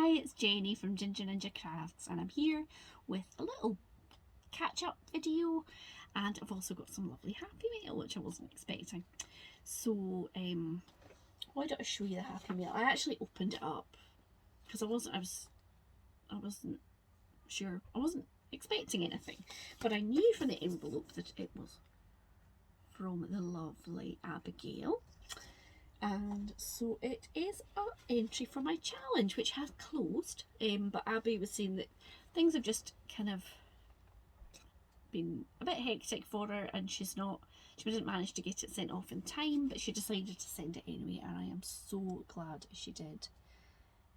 Hi, it's Jenny from Ginger Ninja Crafts, and I'm here with a little catch-up video, and I've also got some lovely Happy Mail which I wasn't expecting. So why don't I show you the Happy Mail? I actually opened it up because I wasn't sure, I wasn't expecting anything, but I knew from the envelope that it was from the lovely Abbigale. And so it is an entry for my challenge, which has closed, but Abby was saying that things have just kind of been a bit hectic for her, and she didn't manage to get it sent off in time, but she decided to send it anyway, and I am so glad she did.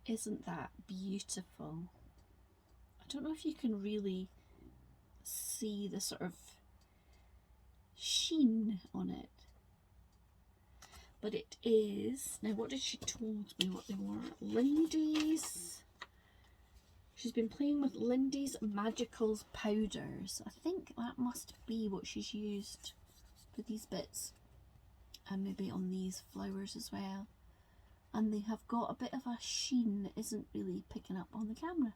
Isn't that beautiful? I don't know if you can really see the sort of sheen on it, but it is, now what did she told me what they were? Lindy's. She's been playing with Lindy's Magicals powders. I think that must be what she's used for these bits, and maybe on these flowers as well. And they have got a bit of a sheen that isn't really picking up on the camera,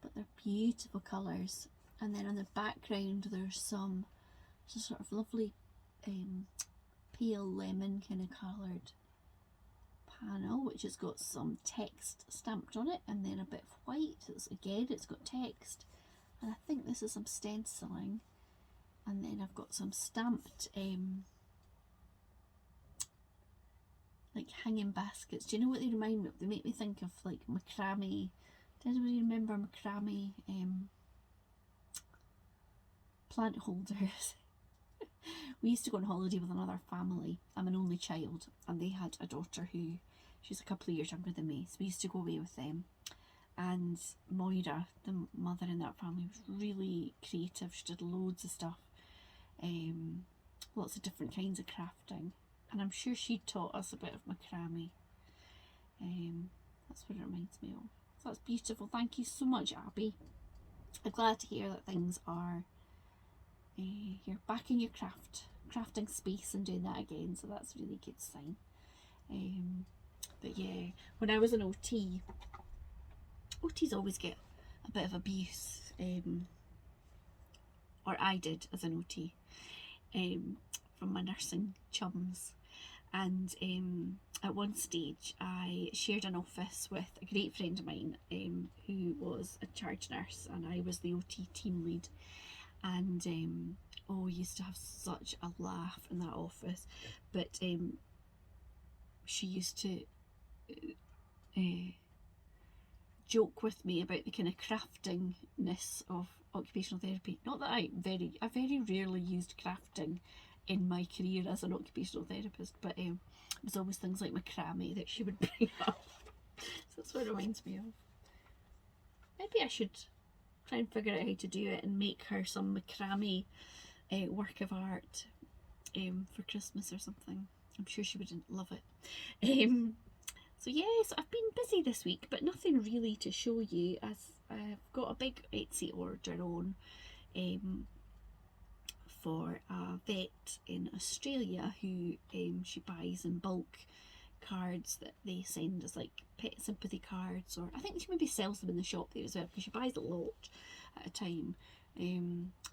but they're beautiful colours. And then on the background there's some sort of lovely pale lemon kind of coloured panel, which has got some text stamped on it, and then a bit of white. It's got text, and I think this is some stenciling. And then I've got some stamped like hanging baskets. Do you know what they remind me of? They make me think of like macrame. Does anybody remember macrame plant holders? We used to go on holiday with another family. I'm an only child, and they had a daughter who, she's a couple of years younger than me, so we used to go away with them. And Moira, the mother in that family, was really creative. She did loads of stuff, lots of different kinds of crafting, and I'm sure she taught us a bit of macrame. That's what it reminds me of. So that's beautiful. Thank you so much, Abby. I'm glad to hear that things are you're back in your crafting space and doing that again, so that's a really good sign. But yeah, when I was an OTs always get a bit of abuse, or I did as an OT, from my nursing chums. And at one stage I shared an office with a great friend of mine who was a charge nurse, and I was the OT team lead. And we used to have such a laugh in that office. But she used to joke with me about the kind of craftingness of occupational therapy. Not that I very rarely used crafting in my career as an occupational therapist, but it was always things like macrame that she would bring up. So that's what it reminds me of. Maybe I should try and figure out how to do it and make her some macrame work of art for Christmas or something. I'm sure she would love it. So yes, I've been busy this week, but nothing really to show you, as I've got a big Etsy order on for a vet in Australia who she buys in bulk cards that they send as like pet sympathy cards, or I think she maybe sells them in the shop there as well, because she buys a lot at a time.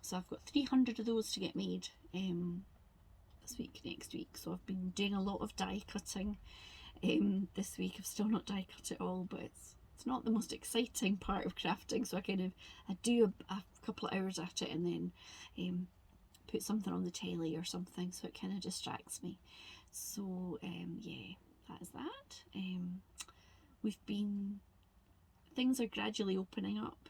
So I've got 300 of those to get made this week, next week. So I've been doing a lot of die cutting this week. I've still not die cut it all, but it's not the most exciting part of crafting, so I do a couple of hours at it and then put something on the telly or something, so it kind of distracts me. So yeah, that is that. Things are gradually opening up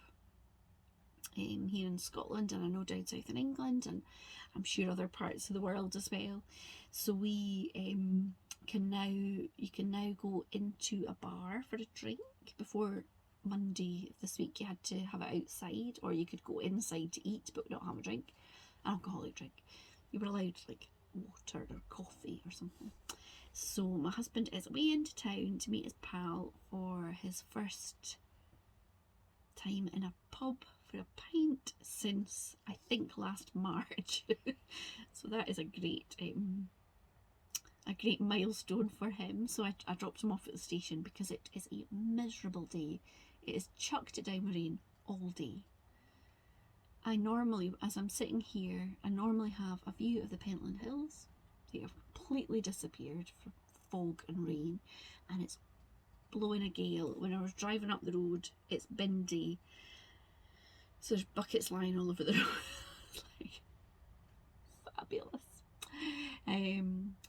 here in Scotland, and I know down south in England, and I'm sure other parts of the world as well. So we you can now go into a bar for a drink. Before Monday this week you had to have it outside, or you could go inside to eat but not have a drink, an alcoholic drink. You were allowed like water or coffee or something. So my husband is away into town to meet his pal for his first time in a pub for a pint since I think last March. So that is a great a great milestone for him. So I dropped him off at the station because it is a miserable day. It is chucked it down with rain all day. I normally, as I'm sitting here, I normally have a view of the Pentland Hills. They have completely disappeared from fog and rain, and it's blowing a gale. When I was driving up the road, it's windy, so there's buckets lying all over the road. It's like fabulous.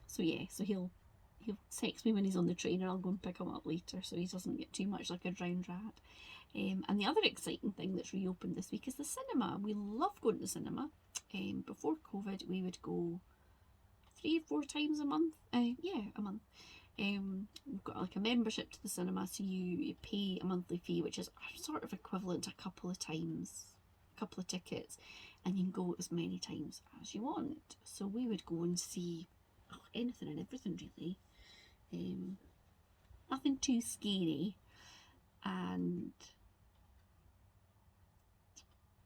So yeah, so he'll text me when he's on the train, and I'll go and pick him up later, so he doesn't get too much like a drowned rat. And the other exciting thing that's reopened this week is the cinema. We love going to the cinema. Before COVID, we would go 3 or 4 times a month. Yeah, a month. We've got like a membership to the cinema, so you pay a monthly fee, which is sort of equivalent to a couple of tickets, and you can go as many times as you want. So we would go and see anything and everything, really. Nothing too scary, and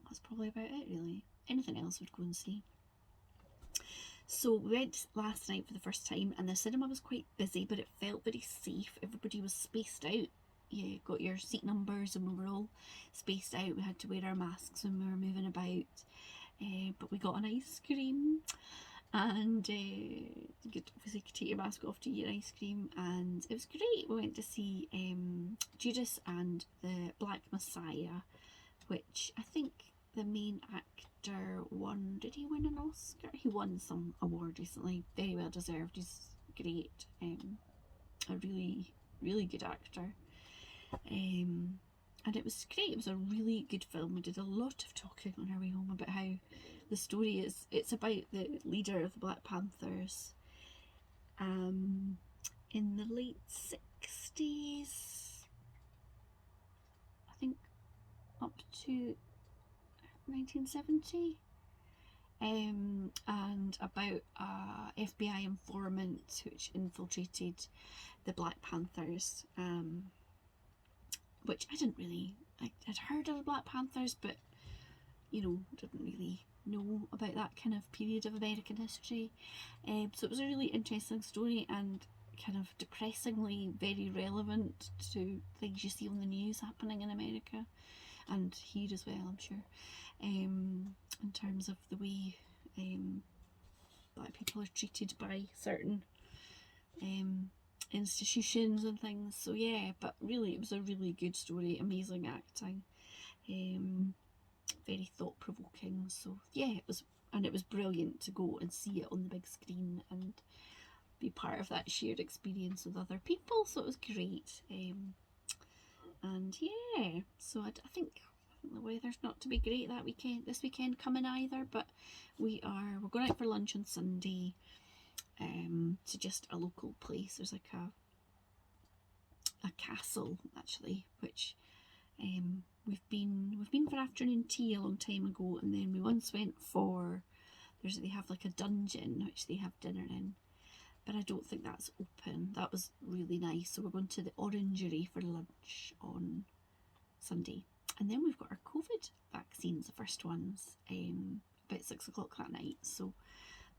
that's probably about it, really. Anything else we'd go and see. So we went last night for the first time, and the cinema was quite busy, but it felt very safe. Everybody was spaced out. You got your seat numbers, and we were all spaced out. We had to wear our masks when we were moving about, but we got an ice cream, and you could obviously take your mask off to eat ice cream, and it was great. We went to see Judas and the Black Messiah, which I think the main actor won. Did he win an Oscar? He won some award recently. Very well deserved. He's great. A really, really good actor. And it was great. It was a really good film. We did a lot of talking on our way home about how the story is. It's about the leader of the Black Panthers in the late 60s, I think, up to 1970, and about a FBI informant which infiltrated the Black Panthers, which I didn't really, I'd heard of the Black Panthers, but didn't really know about that kind of period of American history. So it was a really interesting story, and kind of depressingly very relevant to things you see on the news happening in America, and here as well, I'm sure, in terms of the way Black people are treated by certain institutions and things. So yeah, but really it was a really good story, amazing acting, very thought-provoking. So yeah, it was brilliant to go and see it on the big screen and be part of that shared experience with other people. So it was great. And yeah, so I think the weather's not to be great this weekend coming either, but we're going out for lunch on Sunday, to just a local place. There's like a castle actually, which we've been for afternoon tea a long time ago, and then we once went for, they have like a dungeon which they have dinner in, but I don't think that's open. That was really nice. So we're going to the Orangery for lunch on Sunday. And then we've got our COVID vaccines, the first ones, about 6 o'clock that night. So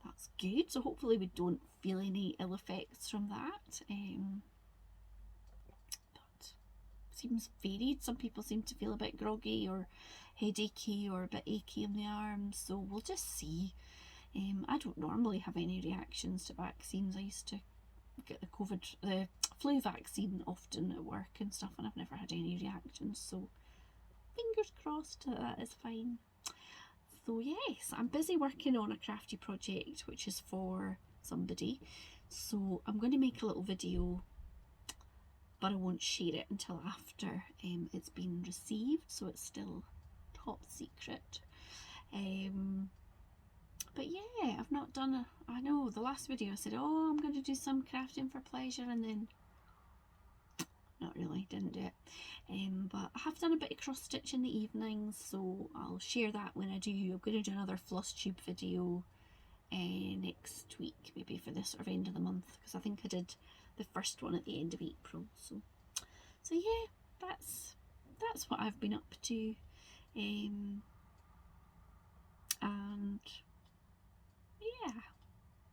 that's good. So hopefully we don't feel any ill effects from that. But seems varied. Some people seem to feel a bit groggy or headachy or a bit achy in the arms. So we'll just see. I don't normally have any reactions to vaccines. I used to get the flu vaccine often at work and stuff, and I've never had any reactions. So fingers crossed that is fine. So yes, I'm busy working on a crafty project which is for somebody. So I'm going to make a little video, but I won't share it until after it's been received. So it's still top secret. But yeah, I've not done I know the last video I said, oh, I'm going to do some crafting for pleasure, and then not really, didn't do it. But I have done a bit of cross stitch in the evenings, so I'll share that when I do. I'm going to do another floss tube video next week, maybe for this sort of end of the month, because I think I did the first one at the end of April. So yeah, that's what I've been up to. And yeah,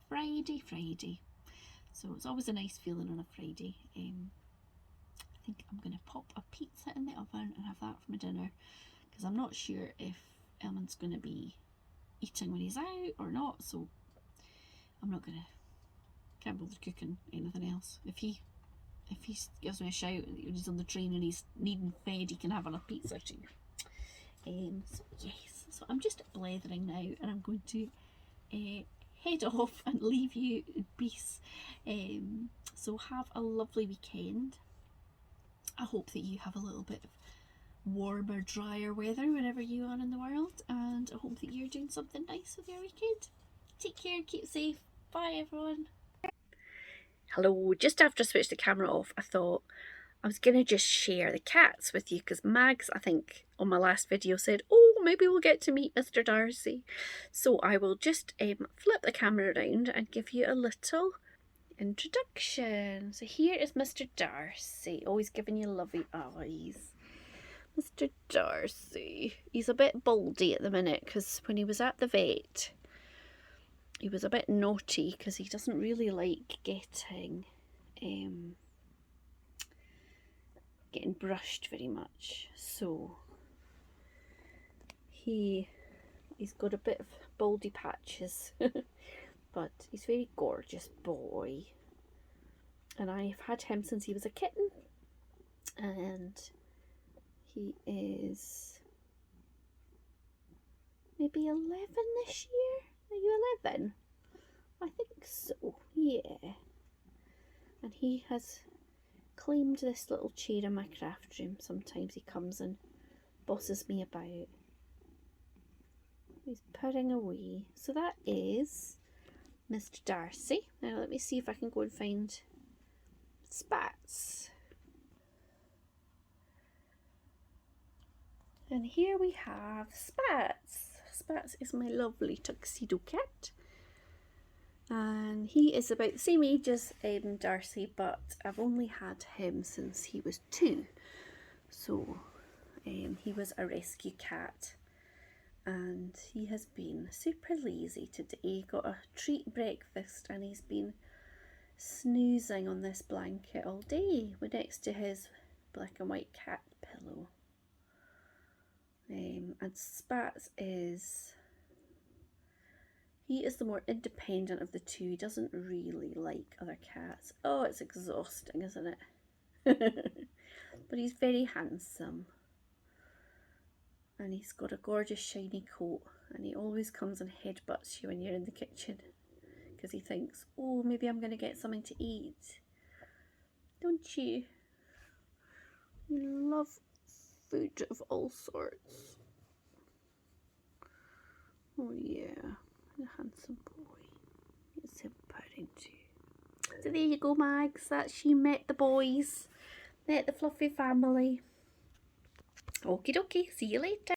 Friday. So it's always a nice feeling on a Friday. I think I'm going to pop a pizza in the oven and have that for my dinner, because I'm not sure if Elman's going to be eating when he's out or not, so I'm not gonna, can't bother cooking anything else. If he gives me a shout when he's on the train and he's needing fed, he can have a pizza too. So yes, so I'm just blethering now, and I'm going to head off and leave you in peace. So have a lovely weekend. I hope that you have a little bit of warmer, drier weather wherever you are in the world, and I hope that you're doing something nice with your weekend. Take care, keep safe. Bye everyone. Hello, just after I switched the camera off, I thought I was going to just share the cats with you, because Mags, I think, on my last video said, oh, maybe we'll get to meet Mr. Darcy. So I will just flip the camera around and give you a little introduction. So here is Mr. Darcy, always giving you lovely eyes. Mr. Darcy. He's a bit baldy at the minute, because when he was at the vet, he was a bit naughty, because he doesn't really like getting brushed very much. So he's got a bit of baldy patches, but he's a very gorgeous boy. And I've had him since he was a kitten, and he is maybe 11 this year. Are you 11? I think so, yeah. And he has claimed this little chair in my craft room. Sometimes he comes and bosses me about. He's purring away. So that is Mr. Darcy. Now let me see if I can go and find Spats. And here we have Spats. Spats is my lovely tuxedo cat. And he is about the same age as Darcy, but I've only had him since he was 2. So he was a rescue cat, and he has been super lazy today. He got a treat breakfast and he's been snoozing on this blanket all day next to his black and white cat pillow. And Spats is... he is the more independent of the two. He doesn't really like other cats. Oh, it's exhausting, isn't it? But he's very handsome. And he's got a gorgeous shiny coat. And he always comes and headbutts you when you're in the kitchen, because he thinks, oh, maybe I'm going to get something to eat. Don't you? You love food of all sorts. Oh yeah. A handsome boy. It's him purring too. So there you go, Mags. That's you met the boys. Met the fluffy family. Okie dokie. See you later.